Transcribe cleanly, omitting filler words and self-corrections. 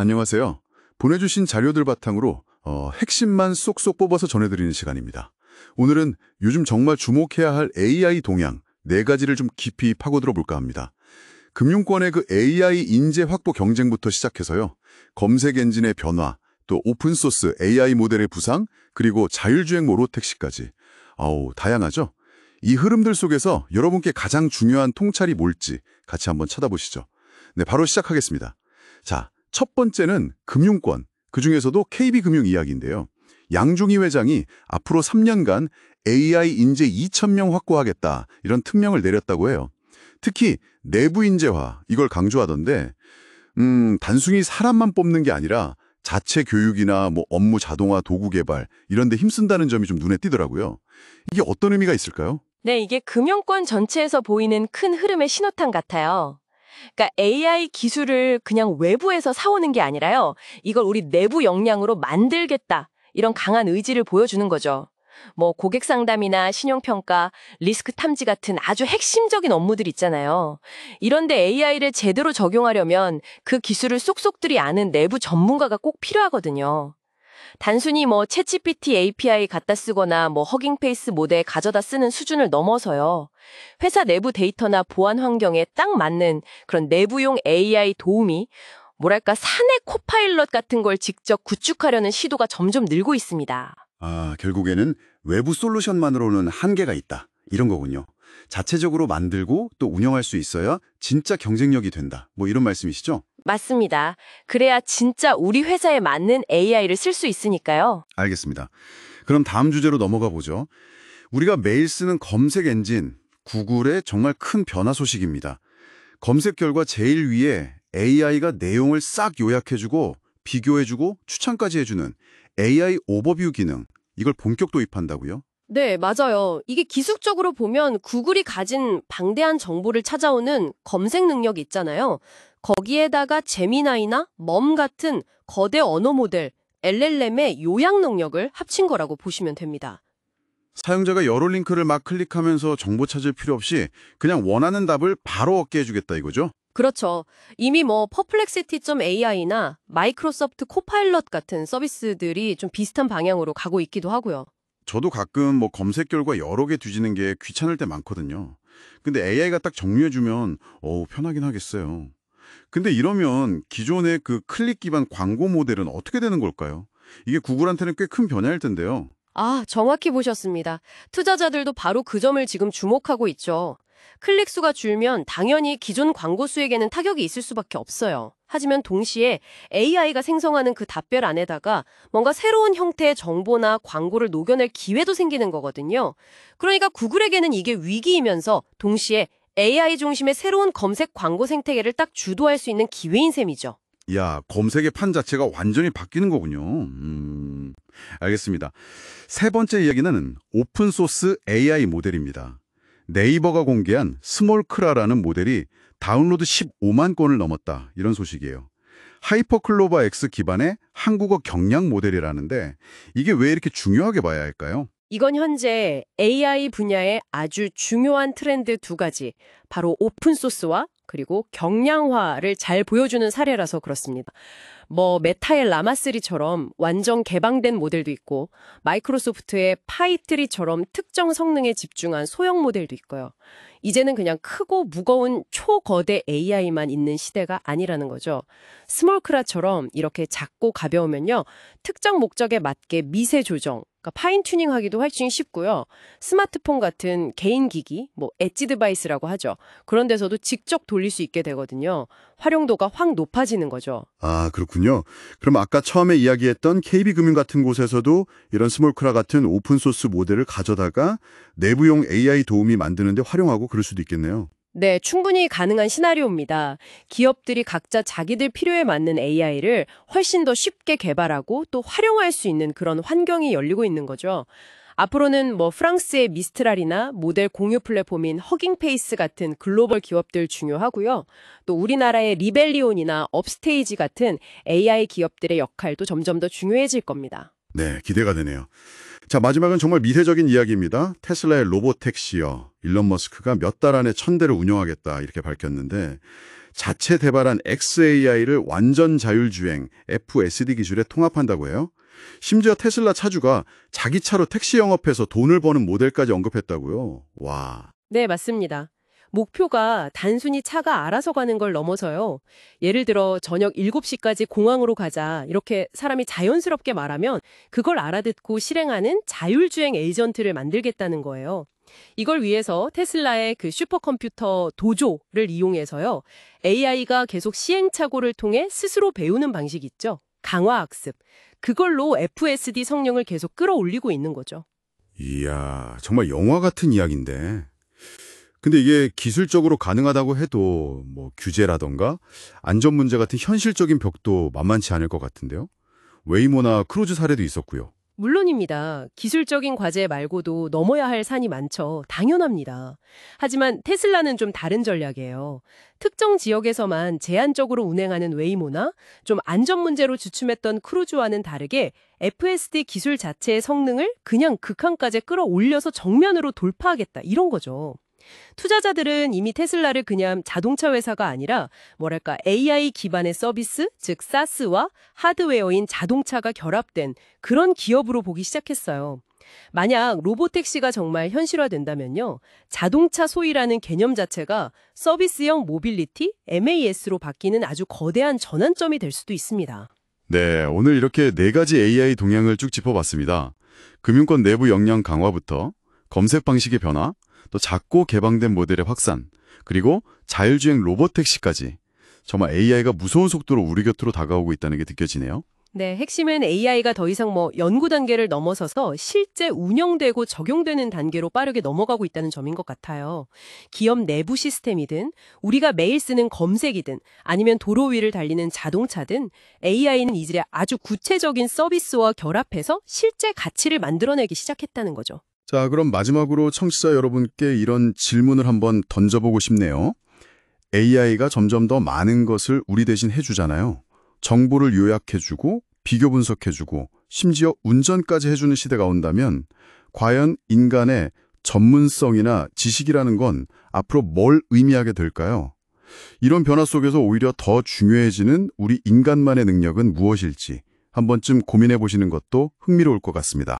안녕하세요. 보내주신 자료들 바탕으로 핵심만 쏙쏙 뽑아서 전해드리는 시간입니다. 오늘은 요즘 정말 주목해야 할 AI 동향 4가지를 좀 깊이 파고들어 볼까 합니다. 금융권의 그 AI 인재 확보 경쟁부터 시작해서요. 검색 엔진의 변화, 또 오픈소스 AI 모델의 부상, 그리고 자율주행 로보택시까지. 다양하죠? 이 흐름들 속에서 여러분께 가장 중요한 통찰이 뭘지 같이 한번 찾아보시죠. 네, 바로 시작하겠습니다. 자, 첫 번째는 금융권, 그중에서도 KB금융 이야기인데요. 양중희 회장이 앞으로 3년간 AI 인재 2,000명 확보하겠다, 이런 특명을 내렸다고 해요. 특히 내부 인재화, 이걸 강조하던데 단순히 사람만 뽑는 게 아니라 자체 교육이나 업무 자동화 도구 개발 이런 데 힘쓴다는 점이 좀 눈에 띄더라고요. 이게 어떤 의미가 있을까요? 네, 이게 금융권 전체에서 보이는 큰 흐름의 신호탄 같아요. 그러니까 AI 기술을 그냥 외부에서 사오는 게 아니라요. 이걸 우리 내부 역량으로 만들겠다. 이런 강한 의지를 보여주는 거죠. 고객 상담이나 신용평가, 리스크 탐지 같은 아주 핵심적인 업무들 있잖아요. 이런데 AI를 제대로 적용하려면 그 기술을 쏙쏙들이 아는 내부 전문가가 꼭 필요하거든요. 단순히 챗GPT API 갖다 쓰거나 허깅페이스 모델 가져다 쓰는 수준을 넘어서요. 회사 내부 데이터나 보안 환경에 딱 맞는 그런 내부용 AI 도우미, 사내 코파일럿 같은 걸 직접 구축하려는 시도가 점점 늘고 있습니다. 결국에는 외부 솔루션만으로는 한계가 있다. 이런 거군요. 자체적으로 만들고 또 운영할 수 있어야 진짜 경쟁력이 된다. 이런 말씀이시죠? 맞습니다. 그래야 진짜 우리 회사에 맞는 AI를 쓸 수 있으니까요. 알겠습니다. 그럼 다음 주제로 넘어가 보죠. 우리가 매일 쓰는 검색 엔진, 구글의 정말 큰 변화 소식입니다. 검색 결과 제일 위에 AI가 내용을 싹 요약해주고 비교해주고 추천까지 해주는 AI 오버뷰 기능, 이걸 본격 도입한다고요? 네, 맞아요. 이게 기술적으로 보면 구글이 가진 방대한 정보를 찾아오는 검색 능력이 있잖아요. 거기에다가 제미나이나 멈 같은 거대 언어 모델, LLM의 요약 능력을 합친 거라고 보시면 됩니다. 사용자가 여러 링크를 막 클릭하면서 정보 찾을 필요 없이 그냥 원하는 답을 바로 얻게 해주겠다 이거죠? 그렇죠. 이미 perplexity.ai나 마이크로소프트 코파일럿 같은 서비스들이 좀 비슷한 방향으로 가고 있기도 하고요. 저도 가끔 검색 결과 여러 개 뒤지는 게 귀찮을 때 많거든요. 근데 AI가 딱 정리해주면 편하긴 하겠어요. 근데 이러면 기존의 그 클릭 기반 광고 모델은 어떻게 되는 걸까요? 이게 구글한테는 꽤 큰 변화일 텐데요. 정확히 보셨습니다. 투자자들도 바로 그 점을 지금 주목하고 있죠. 클릭 수가 줄면 당연히 기존 광고 수에게는 타격이 있을 수밖에 없어요. 하지만 동시에 AI가 생성하는 그 답변 안에다가 뭔가 새로운 형태의 정보나 광고를 녹여낼 기회도 생기는 거거든요. 그러니까 구글에게는 이게 위기이면서 동시에 AI 중심의 새로운 검색 광고 생태계를 딱 주도할 수 있는 기회인 셈이죠. 검색의 판 자체가 완전히 바뀌는 거군요. 알겠습니다. 세 번째 이야기는 오픈소스 AI 모델입니다. 네이버가 공개한 스몰크라라는 모델이 다운로드 15만 건을 넘었다. 이런 소식이에요. 하이퍼클로바 X 기반의 한국어 경량 모델이라는데 이게 왜 이렇게 중요하게 봐야 할까요? 이건 현재 AI 분야의 아주 중요한 트렌드 2가지, 바로 오픈소스와 그리고 경량화를 잘 보여주는 사례라서 그렇습니다. 메타의 라마3처럼 완전 개방된 모델도 있고 마이크로소프트의 파이3처럼 특정 성능에 집중한 소형 모델도 있고요. 이제는 그냥 크고 무거운 초거대 AI만 있는 시대가 아니라는 거죠. 스몰크라처럼 이렇게 작고 가벼우면요. 특정 목적에 맞게 미세 조정, 파인 튜닝하기도 훨씬 쉽고요. 스마트폰 같은 개인 기기, 엣지 디바이스라고 하죠. 그런 데서도 직접 돌릴 수 있게 되거든요. 활용도가 확 높아지는 거죠. 그렇군요. 그럼 아까 처음에 이야기했던 KB금융 같은 곳에서도 이런 스몰크라 같은 오픈소스 모델을 가져다가 내부용 AI 도우미 만드는 데 활용하고 그럴 수도 있겠네요. 네, 충분히 가능한 시나리오입니다. 기업들이 각자 자기들 필요에 맞는 AI를 훨씬 더 쉽게 개발하고 또 활용할 수 있는 그런 환경이 열리고 있는 거죠. 앞으로는 프랑스의 미스트랄이나 모델 공유 플랫폼인 허깅페이스 같은 글로벌 기업들 중요하고요. 또 우리나라의 리벨리온이나 업스테이지 같은 AI 기업들의 역할도 점점 더 중요해질 겁니다. 네, 기대가 되네요. 자, 마지막은 정말 미래적인 이야기입니다. 테슬라의 로보택시요. 일론 머스크가 몇 달 안에 1,000대를 운영하겠다 이렇게 밝혔는데 자체 개발한 XAI를 완전 자율주행 FSD 기술에 통합한다고 해요. 심지어 테슬라 차주가 자기 차로 택시 영업해서 돈을 버는 모델까지 언급했다고요. 와. 네, 맞습니다. 목표가 단순히 차가 알아서 가는 걸 넘어서요. 예를 들어 저녁 7시까지 공항으로 가자 이렇게 사람이 자연스럽게 말하면 그걸 알아듣고 실행하는 자율주행 에이전트를 만들겠다는 거예요. 이걸 위해서 테슬라의 그 슈퍼컴퓨터 도조를 이용해서요. AI가 계속 시행착오를 통해 스스로 배우는 방식 있죠. 강화학습. 그걸로 FSD 성능을 계속 끌어올리고 있는 거죠. 이야, 정말 영화 같은 이야기인데. 근데 이게 기술적으로 가능하다고 해도 뭐 규제라던가 안전 문제 같은 현실적인 벽도 만만치 않을 것 같은데요. 웨이모나 크루즈 사례도 있었고요. 물론입니다. 기술적인 과제 말고도 넘어야 할 산이 많죠. 당연합니다. 하지만 테슬라는 좀 다른 전략이에요. 특정 지역에서만 제한적으로 운행하는 웨이모나 좀 안전 문제로 주춤했던 크루즈와는 다르게 FSD 기술 자체의 성능을 그냥 극한까지 끌어올려서 정면으로 돌파하겠다 이런 거죠. 투자자들은 이미 테슬라를 그냥 자동차 회사가 아니라 뭐랄까 AI 기반의 서비스, 즉 SaaS와 하드웨어인 자동차가 결합된 그런 기업으로 보기 시작했어요. 만약 로보택시가 정말 현실화된다면요. 자동차 소유라는 개념 자체가 서비스형 모빌리티, MAS로 바뀌는 아주 거대한 전환점이 될 수도 있습니다. 네, 오늘 이렇게 4가지 AI 동향을 쭉 짚어봤습니다. 금융권 내부 역량 강화부터 검색 방식의 변화, 또 작고 개방된 모델의 확산, 그리고 자율주행 로봇택시까지 정말 AI가 무서운 속도로 우리 곁으로 다가오고 있다는 게 느껴지네요. 네, 핵심은 AI가 더 이상 연구 단계를 넘어서서 실제 운영되고 적용되는 단계로 빠르게 넘어가고 있다는 점인 것 같아요. 기업 내부 시스템이든 우리가 매일 쓰는 검색이든 아니면 도로 위를 달리는 자동차든 AI는 이제 아주 구체적인 서비스와 결합해서 실제 가치를 만들어내기 시작했다는 거죠. 자, 그럼 마지막으로 청취자 여러분께 이런 질문을 한번 던져보고 싶네요. AI가 점점 더 많은 것을 우리 대신 해주잖아요. 정보를 요약해주고 비교 분석해주고 심지어 운전까지 해주는 시대가 온다면 과연 인간의 전문성이나 지식이라는 건 앞으로 뭘 의미하게 될까요? 이런 변화 속에서 오히려 더 중요해지는 우리 인간만의 능력은 무엇일지 한 번쯤 고민해 보시는 것도 흥미로울 것 같습니다.